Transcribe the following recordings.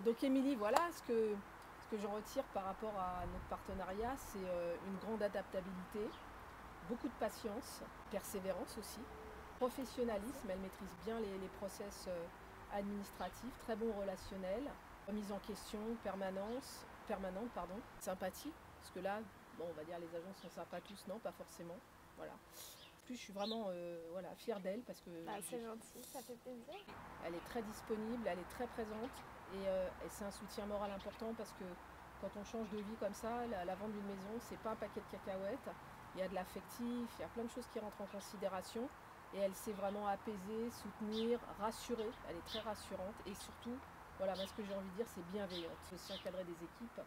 Donc Émilie, voilà ce que j'en retire par rapport à notre partenariat, c'est une grande adaptabilité, beaucoup de patience, persévérance aussi, professionnalisme, elle maîtrise bien les process administratifs, très bon relationnel, remise en question, permanente, sympathie, parce que là, bon, on va dire les agents sont sympas tous, non, pas forcément, voilà. Plus je suis vraiment voilà, fière d'elle parce que c'est gentil, ça fait plaisir. Elle est très disponible, elle est très présente et c'est un soutien moral important parce que quand on change de vie comme ça, la vente d'une maison, c'est pas un paquet de cacahuètes, il y a de l'affectif, il y a plein de choses qui rentrent en considération et elle sait vraiment apaiser, soutenir, rassurer, elle est très rassurante et surtout, voilà, moi ce que j'ai envie de dire, c'est bienveillante. C'est aussi encadrer des équipes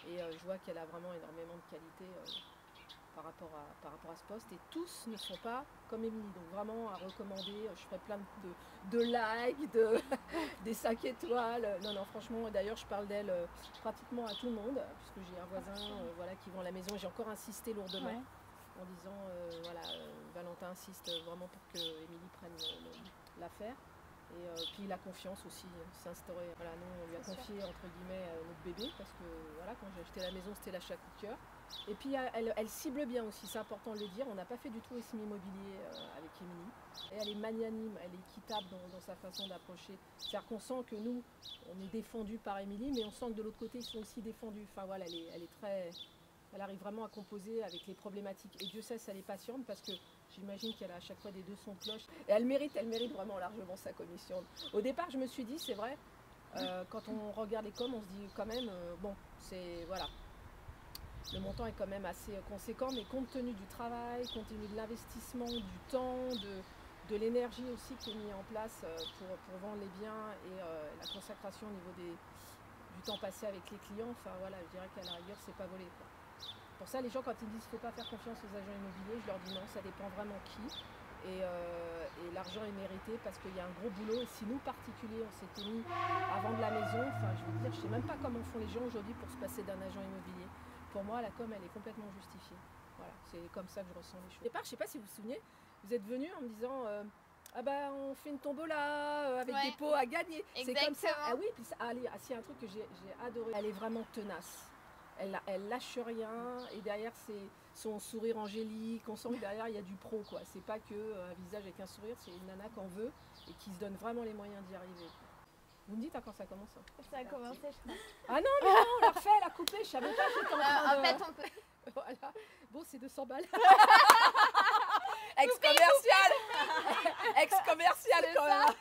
et je vois qu'elle a vraiment énormément de qualités par rapport à ce poste et tous ne sont pas comme Émilie, donc vraiment à recommander. Je ferai plein de likes, des 5 étoiles. Non, franchement, d'ailleurs je parle d'elle pratiquement à tout le monde puisque j'ai un voisin voilà, qui vend la maison. J'ai encore insisté lourdement en disant voilà, Valentin insiste vraiment pour que Émilie prenne l'affaire. Et puis la confiance aussi s'est instaurée. Voilà, nous on lui a confié entre guillemets notre bébé parce que voilà, quand j'ai acheté la maison c'était l'achat coup de cœur. Et puis elle cible bien aussi, c'est important de le dire, on n'a pas fait du tout SMI immobilier avec Émilie. Et elle est magnanime, elle est équitable dans sa façon d'approcher. C'est-à-dire qu'on sent que nous, on est défendus par Émilie, mais on sent que de l'autre côté ils sont aussi défendus. Enfin voilà, elle arrive vraiment à composer avec les problématiques. Et Dieu sait si elle est patiente parce que j'imagine qu'elle a à chaque fois des deux sons de cloche. Et elle mérite vraiment largement sa commission. Au départ, je me suis dit, c'est vrai, quand on regarde les coms, on se dit quand même, bon, c'est, voilà, le montant est quand même assez conséquent, mais compte tenu du travail, compte tenu de l'investissement, du temps, de l'énergie aussi qui est mis en place pour vendre les biens et la consacration au niveau du temps passé avec les clients, enfin voilà, je dirais qu'à la rigueur, c'est pas volé, quoi. Pour ça, les gens, quand ils me disent qu'il ne faut pas faire confiance aux agents immobiliers, je leur dis non, ça dépend vraiment qui. Et l'argent est mérité parce qu'il y a un gros boulot. Et si nous, particuliers, on s'était mis à vendre la maison, enfin, je veux dire, je ne sais même pas comment font les gens aujourd'hui pour se passer d'un agent immobilier. Pour moi, la com, elle est complètement justifiée. Voilà, c'est comme ça que je ressens les choses. Au départ, je ne sais pas si vous vous souvenez, vous êtes venu en me disant ah bah on fait une tombola avec des pots à gagner. C'est comme ça. Ah oui, puis c'est un truc que j'ai adoré. Elle est vraiment tenace. Elle lâche rien et derrière c'est son sourire angélique, on sent que derrière il y a du pro, quoi. C'est pas que un visage avec un sourire, c'est une nana qu'on veut et qui se donne vraiment les moyens d'y arriver. Vous me dites quand ça commence? Ça a commencé, je crois. Ah non, mais non, on l'a refait, elle a coupé, je savais pas que j'étais en train de... En fait, on peut... Voilà. Bon, c'est 200 balles. Ex-commercial. Ex-commercial quand même.